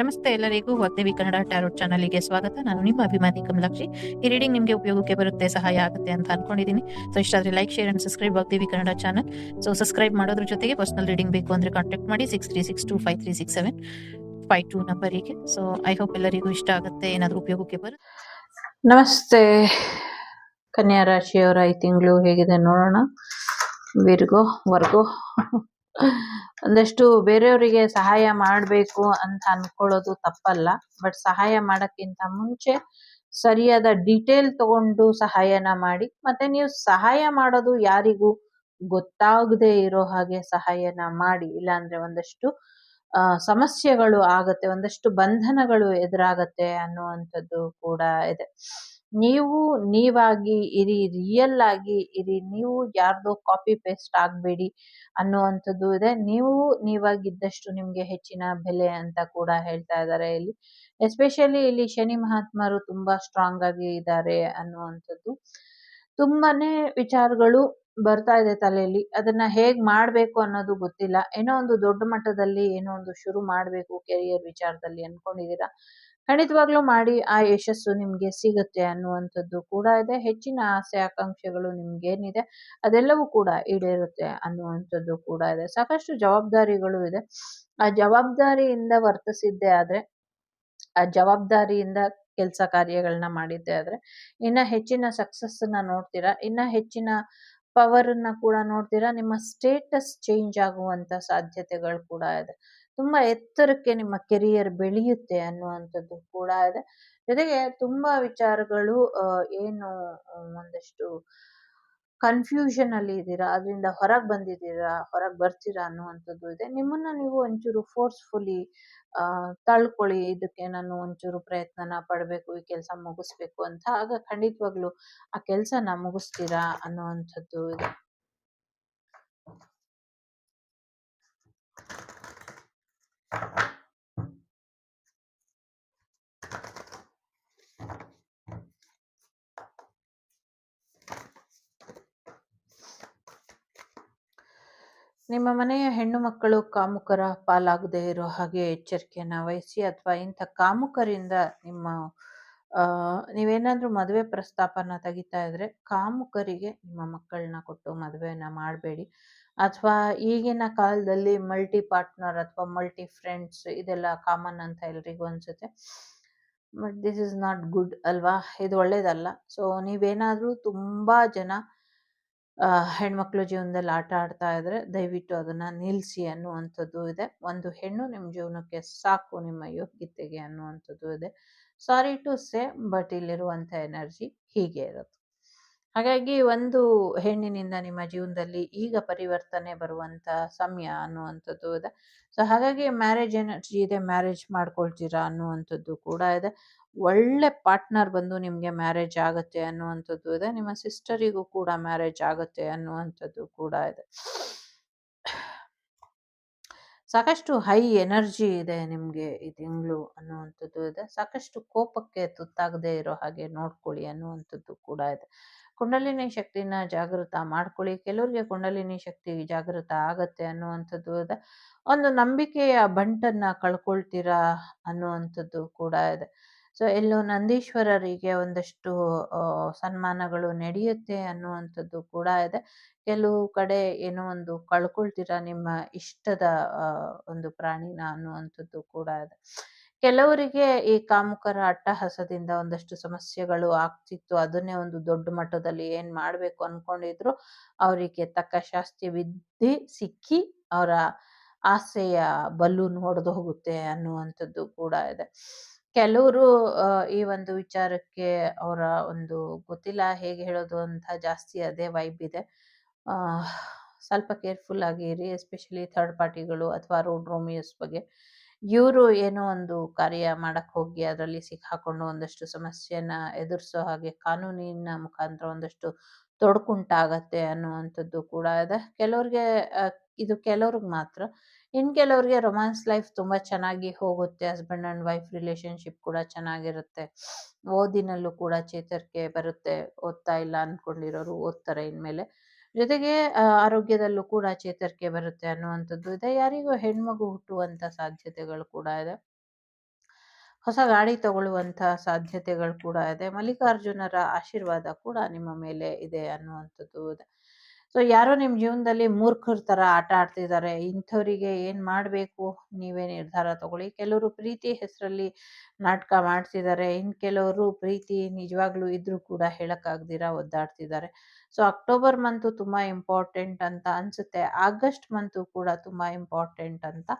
ನಮಸ್ತೆ ಎಲ್ಲರಿಗೂ ವಾಗ್ದೇವಿ ಕನ್ನಡ ಟ್ಯಾರೋಟ್ ಚಾನಲ್ಗೆ ಸ್ವಾಗತ. ನಾನು ನಿಮ್ಮ ಅಭಿಮಾನಿ ಕಮಲಾಕ್ಷಿ. ಈ ರೀಡಿಂಗ್ ನಿಮಗೆ ಉಪಯೋಗಕ್ಕೆ ಬರುತ್ತೆ, ಸಹಾಯ ಆಗುತ್ತೆ ಅಂತ ಅನ್ಕೊಂಡಿದ್ದೀನಿ. ಸೊ ಇಷ್ಟ ಆದರೆ like, share and subscribe Vagdevi Kannada channel. So subscribe ಮಾಡೋದ್ರ ಜೊತೆಗೆ ಪರ್ಸನಲ್ ರೀಡಿಂಗ್ ಬೇಕು ಅಂದ್ರೆ ಕಾಂಟ್ಯಾಕ್ಟ್ ಮಾಡಿ 6362536752 ನಂಬರಿಗೆ. ಸೊ ಐ ಹೋಪ್ ಎಲ್ಲರಿಗೂ ಇಷ್ಟ ಆಗುತ್ತೆ, ಏನಾದರೂ ಉಪಯೋಗಕ್ಕೆ ಬರುತ್ತೆ. ನಮಸ್ತೆ ಕನ್ಯಾ ರಾಶಿಯವರ ಈ ತಿಂಗಳು ಹೇಗಿದೆ ನೋಡೋಣ. ವರ್ಗೋ ಒಂದಷ್ಟು ಬೇರೆಯವರಿಗೆ ಸಹಾಯ ಮಾಡಬೇಕು ಅಂತ ಅನ್ಕೊಳ್ಳೋದು ತಪ್ಪಲ್ಲ. ಬಟ್ ಸಹಾಯ ಮಾಡೋಕ್ಕಿಂತ ಮುಂಚೆ ಸರಿಯಾದ ಡೀಟೇಲ್ ತಗೊಂಡು ಸಹಾಯನ ಮಾಡಿ. ಮತ್ತೆ ನೀವು ಸಹಾಯ ಮಾಡೋದು ಯಾರಿಗೂ ಗೊತ್ತಾಗದೆ ಇರೋ ಹಾಗೆ ಸಹಾಯನ ಮಾಡಿ. ಇಲ್ಲಾಂದ್ರೆ ಒಂದಷ್ಟು ಸಮಸ್ಯೆಗಳು ಆಗತ್ತೆ, ಒಂದಷ್ಟು ಬಂಧನಗಳು ಎದುರಾಗತ್ತೆ ಅನ್ನುವಂಥದ್ದು ಕೂಡ ಇದೆ. ನೀವು ನೀವಾಗಿ ಇರಿ, ರಿಯಲ್ ಆಗಿ ಇರಿ, ನೀವು ಯಾರ್ದೋ ಕಾಪಿ ಪೇಸ್ಟ್ ಆಗ್ಬೇಡಿ ಅನ್ನುವಂಥದ್ದು ಇದೆ. ನೀವು ನೀವಾಗಿದ್ದಷ್ಟು ನಿಮ್ಗೆ ಹೆಚ್ಚಿನ ಬೆಲೆ ಅಂತ ಕೂಡ ಹೇಳ್ತಾ ಇದ್ದಾರೆ ಇಲ್ಲಿ. ಎಸ್ಪೆಷಲಿ ಇಲ್ಲಿ ಶನಿ ಮಹಾತ್ಮರು ತುಂಬಾ ಸ್ಟ್ರಾಂಗ್ ಆಗಿ ಇದ್ದಾರೆ ಅನ್ನುವಂಥದ್ದು. ತುಂಬಾನೇ ವಿಚಾರಗಳು ಬರ್ತಾ ಇದೆ ತಲೆಯಲ್ಲಿ. ಅದನ್ನ ಹೇಗ್ ಮಾಡ್ಬೇಕು ಅನ್ನೋದು ಗೊತ್ತಿಲ್ಲ. ಏನೋ ಒಂದು ದೊಡ್ಡ ಮಟ್ಟದಲ್ಲಿ ಏನೋ ಒಂದು ಶುರು ಮಾಡ್ಬೇಕು ಕೆರಿಯರ್ ವಿಚಾರದಲ್ಲಿ ಅನ್ಕೊಂಡಿದೀರಾ. ಖಂಡಿತವಾಗ್ಲೂ ಮಾಡಿ, ಆ ಯಶಸ್ಸು ನಿಮ್ಗೆ ಸಿಗುತ್ತೆ ಅನ್ನುವಂಥದ್ದು ಕೂಡ ಇದೆ. ಹೆಚ್ಚಿನ ಆಸೆ ಆಕಾಂಕ್ಷೆಗಳು ನಿಮ್ಗೇನಿದೆ ಅದೆಲ್ಲವೂ ಕೂಡ ಈಡೇರುತ್ತೆ ಅನ್ನುವಂಥದ್ದು ಕೂಡ ಇದೆ. ಸಾಕಷ್ಟು ಜವಾಬ್ದಾರಿಗಳು ಇದೆ. ಆ ಜವಾಬ್ದಾರಿಯಿಂದ ವರ್ತಿಸಿದ್ದೇ ಆದ್ರೆ, ಆ ಜವಾಬ್ದಾರಿಯಿಂದ ಕೆಲಸ ಕಾರ್ಯಗಳನ್ನ ಮಾಡಿದ್ದೆ ಆದ್ರೆ ಇನ್ನ ಹೆಚ್ಚಿನ ಸಕ್ಸಸ್ ನ ನೋಡ್ತೀರಾ, ಇನ್ನ ಹೆಚ್ಚಿನ ಪವರ್ ಅನ್ನ ಕೂಡ ನೋಡ್ತೀರಾ. ನಿಮ್ಮ ಸ್ಟೇಟಸ್ ಚೇಂಜ್ ಆಗುವಂತ ಸಾಧ್ಯತೆಗಳು ಕೂಡ ಇದೆ. ತುಂಬಾ ಎತ್ತರಕ್ಕೆ ನಿಮ್ಮ ಕೆರಿಯರ್ ಬೆಳೆಯುತ್ತೆ ಅನ್ನುವಂಥದ್ದು ಕೂಡ ಇದೆ. ಜೊತೆಗೆ ತುಂಬಾ ವಿಚಾರಗಳು ಏನು ಒಂದಷ್ಟು ಕನ್ಫ್ಯೂಷನ್ ಅಲ್ಲಿ ಇದ್ದೀರಾ, ಅದರಿಂದ ಹೊರಗ್ ಬರ್ತೀರಾ ಅನ್ನುವಂಥದ್ದು ಇದೆ. ನಿಮ್ಮನ್ನ ನೀವು ಒಂಚೂರು ಫೋರ್ಸ್ಫುಲಿ ತಳ್ಕೊಳ್ಳಿ, ಇದಕ್ಕೆ ನಾನು ಒಂಚೂರು ಪ್ರಯತ್ನನ ಪಡ್ಬೇಕು, ಈ ಕೆಲಸ ಮುಗಿಸ್ಬೇಕು ಅಂತ. ಆಗ ಖಂಡಿತವಾಗ್ಲು ಆ ಕೆಲ್ಸನ ಮುಗಿಸ್ತೀರಾ ಅನ್ನುವಂಥದ್ದು ಇದೆ. ನಿಮ್ಮ ಮನೆಯ ಹೆಣ್ಣು ಮಕ್ಕಳು ಕಾಮುಕರ ಪಾಲಾಗದೆ ಇರೋ ಹಾಗೆ ಎಚ್ಚರಿಕೆಯನ್ನ ವಹಿಸಿ. ಅಥವಾ ಇಂಥ ಕಾಮುಕರಿಂದ ನೀವೇನಾದ್ರೂ ಮದುವೆ ಪ್ರಸ್ತಾಪನ ತೆಗಿತಾ ಇದ್ರೆ ಕಾಮುಕರಿಗೆ ನಿಮ್ಮ ಮಕ್ಕಳನ್ನ ಕೊಟ್ಟು ಮದುವೆನ ಮಾಡಬೇಡಿ. ಅಥವಾ ಈಗಿನ ಕಾಲದಲ್ಲಿ ಮಲ್ಟಿ ಪಾರ್ಟ್ನರ್ ಅಥವಾ ಮಲ್ಟಿ ಫ್ರೆಂಡ್ಸ್ ಇದೆಲ್ಲ ಕಾಮನ್ ಅಂತ ಎಲ್ರಿಗೂ ಅನ್ಸುತ್ತೆ. But this is not good ಅಲ್ವಾ, ಇದು ಒಳ್ಳೇದಲ್ಲ. ಸೊ ನೀವೇನಾದ್ರೂ ತುಂಬಾ ಜನ ಹೆಣ್ಮಕ್ಳು ಜೀವನದಲ್ಲಿ ಆಟ ಆಡ್ತಾ ಇದ್ರೆ ದಯವಿಟ್ಟು ಅದನ್ನ ನಿಲ್ಸಿ ಅನ್ನುವಂಥದ್ದು ಇದೆ. ಒಂದು ಹೆಣ್ಣು ನಿಮ್ ಜೀವನಕ್ಕೆ ಸಾಕು, ನಿಮ್ಮ ಯೋಗ್ಯತೆಗೆ ಅನ್ನುವಂಥದ್ದು ಇದೆ. ಸಾರಿ ಟು ಸೇ, ಬಟ್ ಇಲ್ಲಿರುವಂತ ಎನರ್ಜಿ ಹೀಗೆ ಇರುತ್ತೆ. ಹಾಗಾಗಿ ಒಂದು ಹೆಣ್ಣಿನಿಂದ ನಿಮ್ಮ ಜೀವನದಲ್ಲಿ ಈಗ ಪರಿವರ್ತನೆ ಬರುವಂತ ಸಮಯ ಅನ್ನುವಂಥದ್ದು ಇದೆ. ಸೊ ಹಾಗಾಗಿ ಮ್ಯಾರೇಜ್ ಎನರ್ಜಿ ಇದೆ, ಮ್ಯಾರೇಜ್ ಮಾಡ್ಕೊಳ್ತೀರಾ ಅನ್ನುವಂಥದ್ದು ಕೂಡ ಇದೆ. ಒಳ್ಳೆ ಪಾರ್ಟ್ನರ್ ಬಂದು ನಿಮ್ಗೆ ಮ್ಯಾರೇಜ್ ಆಗತ್ತೆ ಅನ್ನುವಂಥದ್ದು ಇದೆ. ನಿಮ್ಮ ಸಿಸ್ಟರಿಗೂ ಕೂಡ ಮ್ಯಾರೇಜ್ ಆಗತ್ತೆ ಅನ್ನುವಂಥದ್ದು ಕೂಡ ಇದೆ. ಸಾಕಷ್ಟು ಹೈ ಎನರ್ಜಿ ಇದೆ ನಿಮ್ಗೆ ಈ ತಿಂಗಳು ಅನ್ನುವಂಥದ್ದು ಇದೆ. ಸಾಕಷ್ಟು ಕೋಪಕ್ಕೆ ತುತ್ತಾಗದೆ ಇರೋ ಹಾಗೆ ನೋಡ್ಕೊಳ್ಳಿ ಅನ್ನುವಂಥದ್ದು ಕೂಡ ಇದೆ. ಕುಂಡಲಿನಿ ಶಕ್ತಿನ ಜಾಗೃತ ಮಾಡ್ಕೊಳ್ಳಿ. ಕೆಲವ್ರಿಗೆ ಕುಂಡಲಿನಿ ಶಕ್ತಿ ಜಾಗೃತ ಆಗತ್ತೆ ಅನ್ನುವಂಥದ್ದು ಇದೆ. ಒಂದು ನಂಬಿಕೆಯ ಬಂಟನ್ನ ಕಳ್ಕೊಳ್ತೀರಾ ಅನ್ನುವಂಥದ್ದು ಕೂಡ ಇದೆ. ಸೊ ಎಲ್ಲೋ ನಂದೀಶ್ವರರಿಗೆ ಒಂದಷ್ಟು ಸನ್ಮಾನಗಳು ನಡೆಯುತ್ತೆ ಅನ್ನುವಂಥದ್ದು ಕೂಡ ಇದೆ. ಕೆಲವು ಕಡೆ ಏನೋ ಒಂದು ಕಳ್ಕೊಳ್ತೀರಾ ನಿಮ್ಮ ಇಷ್ಟದ ಒಂದು ಪ್ರಾಣಿನ ಅನ್ನುವಂಥದ್ದು ಕೂಡ ಇದೆ. ಕೆಲವರಿಗೆ ಈ ಕಾಮುಕರ ಅಟ್ಟಹಾಸದಿಂದ ಒಂದಷ್ಟು ಸಮಸ್ಯೆಗಳು ಆಗ್ತಿತ್ತು. ಅದನ್ನೇ ಒಂದು ದೊಡ್ಡ ಮಟ್ಟದಲ್ಲಿ ಏನ್ ಮಾಡ್ಬೇಕು ಅನ್ಕೊಂಡಿದ್ರು ಅವರಿಗೆ ತಕ್ಕ ಶಾಸ್ತಿ ವಿದ್ಯೆ ಸಿಕ್ಕಿ ಅವರ ಆಸೆಯ ಬಲೂನ್ ಹೊಡೆದು ಹೋಗುತ್ತೆ ಅನ್ನುವಂಥದ್ದು ಕೂಡ ಇದೆ. ಕೆಲವರು ಈ ಒಂದು ವಿಚಾರಕ್ಕೆ ಅವರ ಒಂದು ಗೊತ್ತಿಲ್ಲ ಹೇಗೆ ಹೇಳೋದು ಅಂತ ಜಾಸ್ತಿ ಅದೇ ವೈಬ್ ಇದೆ. ಸ್ವಲ್ಪ ಕೇರ್ಫುಲ್ ಆಗಿರಿ, ಎಸ್ಪೆಷಲಿ ಥರ್ಡ್ ಪಾರ್ಟಿಗಳು ಅಥವಾ ರೋಡ್ ರೋಮಿಯೋಸ್ ಬಗ್ಗೆ. ಇವರು ಏನೋ ಒಂದು ಕಾರ್ಯ ಮಾಡಕ್ ಹೋಗಿ ಅದರಲ್ಲಿ ಸಿಕ್ಕಾಕೊಂಡು ಒಂದಷ್ಟು ಸಮಸ್ಯೆನ ಎದುರಿಸೋ ಹಾಗೆ ಕಾನೂನಿನ ಮುಖಾಂತರ ಒಂದಷ್ಟು ತೊಡಕುಂಟಾಗತ್ತೆ ಅನ್ನುವಂಥದ್ದು ಕೂಡ ಇದೆ. ಕೆಲವ್ರಿಗೆ ಇದು ಕೆಲವ್ರಿಗೆ ಮಾತ್ರ. ಇನ್ ಕೆಲವ್ರಿಗೆ ರೊಮ್ಯಾನ್ಸ್ ಲೈಫ್ ತುಂಬಾ ಚೆನ್ನಾಗಿ ಹೋಗುತ್ತೆ. ಹಸ್ಬೆಂಡ್ ಅಂಡ್ ವೈಫ್ ರಿಲೇಶನ್ಶಿಪ್ ಕೂಡ ಚೆನ್ನಾಗಿರುತ್ತೆ. ಓದಿನಲ್ಲೂ ಕೂಡ ಚೇತರಿಕೆ ಬರುತ್ತೆ. ಓದ್ತಾ ಇಲ್ಲ ಅನ್ಕೊಂಡಿರೋರು ಓದ್ತಾರೆ ಇನ್ಮೇಲೆ. ಜೊತೆಗೆ ಆರೋಗ್ಯದಲ್ಲೂ ಕೂಡ ಚೇತರಿಕೆ ಬರುತ್ತೆ ಅನ್ನುವಂಥದ್ದು ಇದೆ. ಯಾರಿಗೂ ಹೆಣ್ಮಗು ಹುಟ್ಟುವಂತ ಸಾಧ್ಯತೆಗಳು ಕೂಡ ಇದೆ. ಹೊಸ ಗಾಡಿ ತಗೊಳ್ಳುವಂಥ ಸಾಧ್ಯತೆಗಳು ಕೂಡ ಇದೆ. ಮಲ್ಲಿಕಾರ್ಜುನರ ಆಶೀರ್ವಾದ ಕೂಡ ನಿಮ್ಮ ಮೇಲೆ ಇದೆ ಅನ್ನುವಂಥದ್ದು ಇದೆ. ಸೊ ಯಾರೋ ನಿಮ್ಮ ಜೀವನದಲ್ಲಿ ಮೂರ್ಖರ ಥರ ಆಟ ಆಡ್ತಿದ್ದಾರೆ. ಇಂಥವರಿಗೆ ಏನು ಮಾಡಬೇಕು ನೀವೇ ನಿರ್ಧಾರ ತಗೊಳ್ಳಿ. ಕೆಲವರು ಪ್ರೀತಿ ಹೆಸರಲ್ಲಿ ನಾಟಕ ಮಾಡ್ತಿದ್ದಾರೆ. ಇನ್ನು ಕೆಲವರು ಪ್ರೀತಿ ನಿಜವಾಗ್ಲೂ ಇದ್ರೂ ಕೂಡ ಹೇಳಕ್ಕಾಗ್ದಿರ ಒದ್ದಾಡ್ತಿದ್ದಾರೆ. ಸೊ ಅಕ್ಟೋಬರ್ ಮಂತು ತುಂಬ ಇಂಪಾರ್ಟೆಂಟ್ ಅಂತ ಅನ್ಸುತ್ತೆ. ಆಗಸ್ಟ್ ಮಂತು ಕೂಡ ತುಂಬ ಇಂಪಾರ್ಟೆಂಟ್ ಅಂತ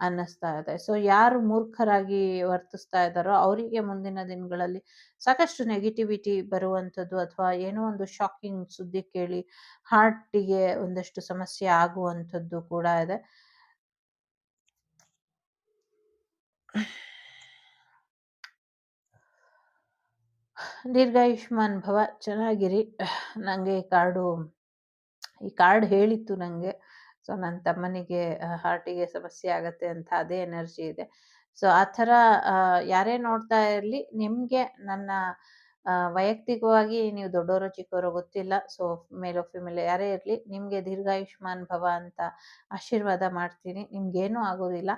ಅನ್ನಿಸ್ತಾ ಇದೆ. ಸೊ ಯಾರು ಮೂರ್ಖರಾಗಿ ವರ್ತಿಸ್ತಾ ಇದ್ದಾರೋ ಅವರಿಗೆ ಮುಂದಿನ ದಿನಗಳಲ್ಲಿ ಸಾಕಷ್ಟು ನೆಗೆಟಿವಿಟಿ ಬರುವಂಥದ್ದು ಅಥವಾ ಏನೋ ಒಂದು ಶಾಕಿಂಗ್ ಸುದ್ದಿ ಕೇಳಿ ಹಾರ್ಟಿಗೆ ಒಂದಷ್ಟು ಸಮಸ್ಯೆ ಆಗುವಂಥದ್ದು ಕೂಡ ಇದೆ. ದೀರ್ಘಾಯುಷ್ಮಾನ್ ಭವ, ಚೆನ್ನಾಗಿರಿ. ನನಗೆ ಈ ಕಾರ್ಡ್ ಹೇಳಿತ್ತು ನನಗೆ. ಸೊ ನನ್ನ ತಮ್ಮನಿಗೆ ಹಾರ್ಟಿಗೆ ಸಮಸ್ಯೆ ಆಗತ್ತೆ ಅಂತ ಅದೇ ಎನರ್ಜಿ ಇದೆ. ಸೊ ಆ ಥರ ಯಾರೇ ನೋಡ್ತಾ ಇರಲಿ, ನಿಮಗೆ ನನ್ನ ವೈಯಕ್ತಿಕವಾಗಿ ನೀವು ದೊಡ್ಡವರು ಚಿಕ್ಕವರು ಗೊತ್ತಿಲ್ಲ. ಸೊ ಮೇಲೋ ಫಿಮೇಲ್ ಯಾರೇ ಇರಲಿ, ನಿಮಗೆ ದೀರ್ಘಾಯುಷ್ಮಾನ್ ಭವ ಅಂತ ಆಶೀರ್ವಾದ ಮಾಡ್ತೀನಿ. ನಿಮ್ಗೇನೂ ಆಗೋದಿಲ್ಲ.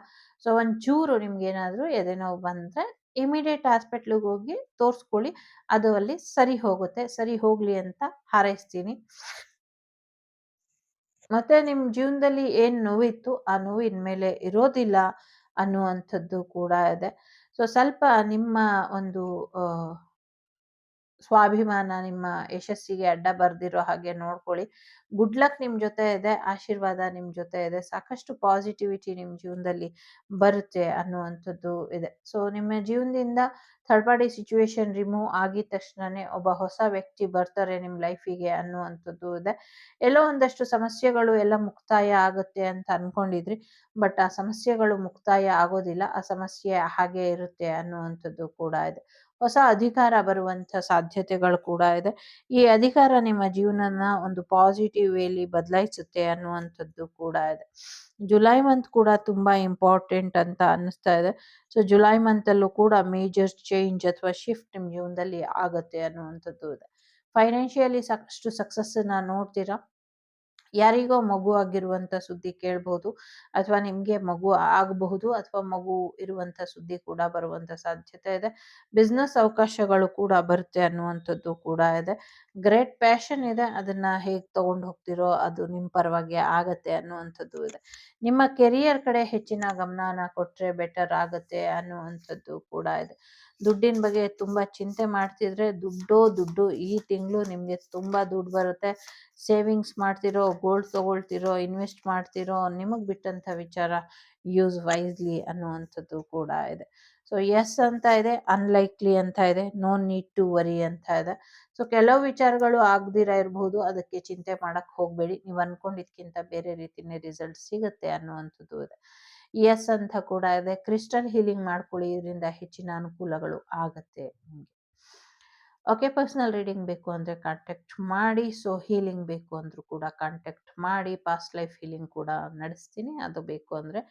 ಸೊ ಒಂಚೂರು ನಿಮ್ಗೇನಾದರೂ ಎದೆ ನೋವು ಬಂದರೆ ಇಮಿಡಿಯೇಟ್ ಹಾಸ್ಪಿಟ್ಲಿಗೆ ಹೋಗಿ ತೋರಿಸ್ಕೊಳ್ಳಿ. ಅದು ಅಲ್ಲಿ ಸರಿ ಹೋಗುತ್ತೆ. ಸರಿ ಹೋಗಲಿ ಅಂತ ಹಾರೈಸ್ತೀನಿ. ಮತ್ತೆ ನಿಮ್ಮ ಜೀವನದಲ್ಲಿ ಏನು ನೋವಿತ್ತು ಆ ನೋವು ಇನ್ಮೇಲೆ ಇರೋದಿಲ್ಲ ಅನ್ನುವಂಥದ್ದು ಕೂಡ ಇದೆ. ಸೊ ಸ್ವಲ್ಪ ನಿಮ್ಮ ಒಂದು ಸ್ವಾಭಿಮಾನ, ನಿಮ್ಮ ಯಶಸ್ಸಿಗೆ ಅಡ್ಡ ಬರ್ದಿರೋ ಹಾಗೆ ನೋಡ್ಕೊಳ್ಳಿ. ಗುಡ್ ಲಕ್ ನಿಮ್ಮ ಜೊತೆ ಇದೆ, ಆಶೀರ್ವಾದ ನಿಮ್ಮ ಜೊತೆ ಇದೆ, ಸಾಕಷ್ಟು ಪಾಸಿಟಿವಿಟಿ ನಿಮ್ಮ ಜೀವನದಲ್ಲಿ ಬರುತ್ತೆ ಅನ್ನುವಂಥದ್ದು ಇದೆ. ಸೊ ನಿಮ್ಮ ಜೀವನದಿಂದ ಥರ್ಡ್ ಪಾರ್ಟಿ ಸಿಚುವೇಶನ್ ರಿಮೂವ್ ಆಗಿದ ತಕ್ಷಣನೇ ಒಬ್ಬ ಹೊಸ ವ್ಯಕ್ತಿ ಬರ್ತಾರೆ ನಿಮ್ಮ ಲೈಫಿಗೆ ಅನ್ನುವಂಥದ್ದು ಇದೆ. ಎಲ್ಲೋ ಒಂದಷ್ಟು ಸಮಸ್ಯೆಗಳು ಎಲ್ಲ ಮುಕ್ತಾಯ ಆಗುತ್ತೆ ಅಂತ ಅನ್ಕೊಂಡಿದ್ರಿ, ಬಟ್ ಆ ಸಮಸ್ಯೆಗಳು ಮುಕ್ತಾಯ ಆಗೋದಿಲ್ಲ. ಆ ಸಮಸ್ಯೆ ಹಾಗೆ ಇರುತ್ತೆ ಅನ್ನುವಂಥದ್ದು ಕೂಡ ಇದೆ. ಹೊಸ ಅಧಿಕಾರ ಬರುವಂಥ ಸಾಧ್ಯತೆಗಳು ಕೂಡ ಇದೆ. ಈ ಅಧಿಕಾರ ನಿಮ್ಮ ಜೀವನನ ಒಂದು ಪಾಸಿಟಿವ್ ವೇಲಿ ಬದಲಾಯಿಸುತ್ತೆ ಅನ್ನುವಂಥದ್ದು ಕೂಡ ಇದೆ. ಜುಲೈ ಮಂತ್ ಕೂಡ ತುಂಬಾ ಇಂಪಾರ್ಟೆಂಟ್ ಅಂತ ಅನ್ನಿಸ್ತಾ ಇದೆ. ಸೊ ಜುಲೈ ಮಂತಲ್ಲೂ ಕೂಡ ಮೇಜರ್ ಚೇಂಜ್ ಅಥವಾ ಶಿಫ್ಟ್ ನಿಮ್ಮ ಜೀವನದಲ್ಲಿ ಆಗುತ್ತೆ ಅನ್ನುವಂಥದ್ದು ಇದೆ. ಫೈನಾನ್ಷಿಯಲಿ ಸಾಕಷ್ಟು ಸಕ್ಸಸ್ಸನ್ನ ನೋಡ್ತೀರಾ. ಯಾರಿಗೋ ಮಗು ಆಗಿರುವಂಥ ಸುದ್ದಿ ಕೇಳ್ಬೋದು, ಅಥವಾ ನಿಮಗೆ ಮಗು ಆಗಬಹುದು, ಅಥವಾ ಮಗು ಇರುವಂಥ ಸುದ್ದಿ ಕೂಡ ಬರುವಂಥ ಸಾಧ್ಯತೆ ಇದೆ. ಬಿಸ್ನೆಸ್ ಅವಕಾಶಗಳು ಕೂಡ ಬರುತ್ತೆ ಅನ್ನುವಂಥದ್ದು ಕೂಡ ಇದೆ. ಗ್ರೇಟ್ ಪ್ಯಾಷನ್ ಇದೆ, ಅದನ್ನ ಹೇಗೆ ತಗೊಂಡು ಹೋಗ್ತಿರೋ ಅದು ನಿಮ್ಮ ಪರವಾಗಿ ಆಗತ್ತೆ ಅನ್ನುವಂಥದ್ದು ಇದೆ. ನಿಮ್ಮ ಕೆರಿಯರ್ ಕಡೆ ಹೆಚ್ಚಿನ ಗಮನನ ಕೊಟ್ಟರೆ ಬೆಟರ್ ಆಗುತ್ತೆ ಅನ್ನುವಂಥದ್ದು ಕೂಡ ಇದೆ. ದುಡ್ಡಿನ ಬಗ್ಗೆ ತುಂಬ ಚಿಂತೆ ಮಾಡ್ತಿದ್ರೆ ದುಡ್ಡು ಈ ತಿಂಗಳು ನಿಮಗೆ ತುಂಬ ದುಡ್ಡು ಬರುತ್ತೆ. ಸೇವಿಂಗ್ಸ್ ಮಾಡ್ತಿರೋ, ಗೋಲ್ಡ್ ತಗೊಳ್ತಿರೋ, ಇನ್ವೆಸ್ಟ್ ಮಾಡ್ತಿರೋ, ನಿಮಗೆ ಬಿಟ್ಟಂಥ ವಿಚಾರ. ಯೂಸ್ ವೈಸ್ಲಿ ಅನ್ನುವಂಥದ್ದು ಕೂಡ ಇದೆ. ಸೊ ಎಸ್ ಅಂತ ಇದೆ, ಅನ್ಲೈಕ್ಲಿ ಅಂತ ಇದೆ, ನೋ ನೀಡ್ ಟು ವರಿ ಅಂತ ಇದೆ. ಸೊ ಕೆಲವು ವಿಚಾರಗಳು ಆಗದಿರ ಇರಬಹುದು, ಅದಕ್ಕೆ ಚಿಂತೆ ಮಾಡಕ್ ಹೋಗಬೇಡಿ. ನೀವು ಅನ್ಕೊಂಡಿದ್ಕಿಂತ ಬೇರೆ ರೀತಿನೇ ರಿಸಲ್ಟ್ ಸಿಗುತ್ತೆ ಅನ್ನುವಂಥದ್ದು ಇದೆ. ಎಸ್ ಅಂತ ಕೂಡ ಇದೆ. ಕ್ರಿಸ್ಟಲ್ ಹೀಲಿಂಗ್ ಮಾಡ್ಕೊಳ್ಳಿ, ಇದರಿಂದ ಹೆಚ್ಚಿನ ಅನುಕೂಲಗಳು ಆಗತ್ತೆ ನಿಮಗೆ. ಓಕೆ, ಪರ್ಸನಲ್ ರೀಡಿಂಗ್ ಬೇಕು ಅಂದರೆ ಕಾಂಟ್ಯಾಕ್ಟ್ ಮಾಡಿ. ಸೊ ಹೀಲಿಂಗ್ ಬೇಕು ಅಂದರೂ ಕೂಡ ಕಾಂಟ್ಯಾಕ್ಟ್ ಮಾಡಿ. ಪಾಸ್ಟ್ ಲೈಫ್ ಹೀಲಿಂಗ್ ಕೂಡ ನಡೆಸ್ತೀನಿ, ಅದು ಬೇಕು ಅಂದರೆ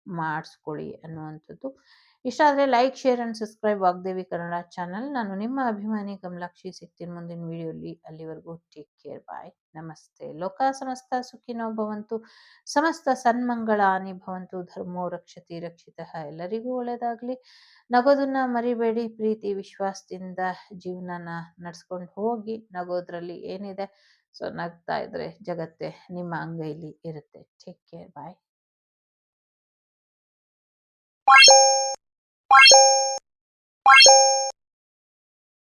ಮಾಡಿಸ್ಕೊಳ್ಳಿ ಅನ್ನುವಂಥದ್ದು. ಇಷ್ಟ ಆದರೆ like, share and subscribe Vagdevi Kannada channel. ನಾನು ನಿಮ್ಮ ಅಭಿಮಾನಿ ಕಮಲಾಕ್ಷಿ. ಸಿಗ್ತೀನಿ ಮುಂದಿನ ವಿಡಿಯೋಲಿ. ಅಲ್ಲಿವರೆಗೂ ಟೇಕ್ ಕೇರ್, ಬಾಯ್, ನಮಸ್ತೆ. ಲೋಕ ಸಮಸ್ತ ಸುಖಿನೋ ಭವಂತು, ಸಮಸ್ತ ಸನ್ಮಂಗಳಾನಿ ಭವಂತು, ಧರ್ಮೋ ರಕ್ಷತಿ ರಕ್ಷಿತಃ. ಎಲ್ಲರಿಗೂ ಒಳ್ಳೆಯದಾಗಲಿ. ನಗೋದನ್ನ ಮರಿಬೇಡಿ. ಪ್ರೀತಿ ವಿಶ್ವಾಸದಿಂದ ಜೀವನನ ನಡ್ಸ್ಕೊಂಡು ಹೋಗಿ. ನಗೋದ್ರಲ್ಲಿ ಏನಿದೆ? ಸೊ ನಗ್ತಾ ಇದ್ರೆ ಜಗತ್ತೇ ನಿಮ್ಮ ಅಂಗೈಲಿ ಇರುತ್ತೆ. ಟೇಕ್ ಕೇರ್, ಬಾಯ್.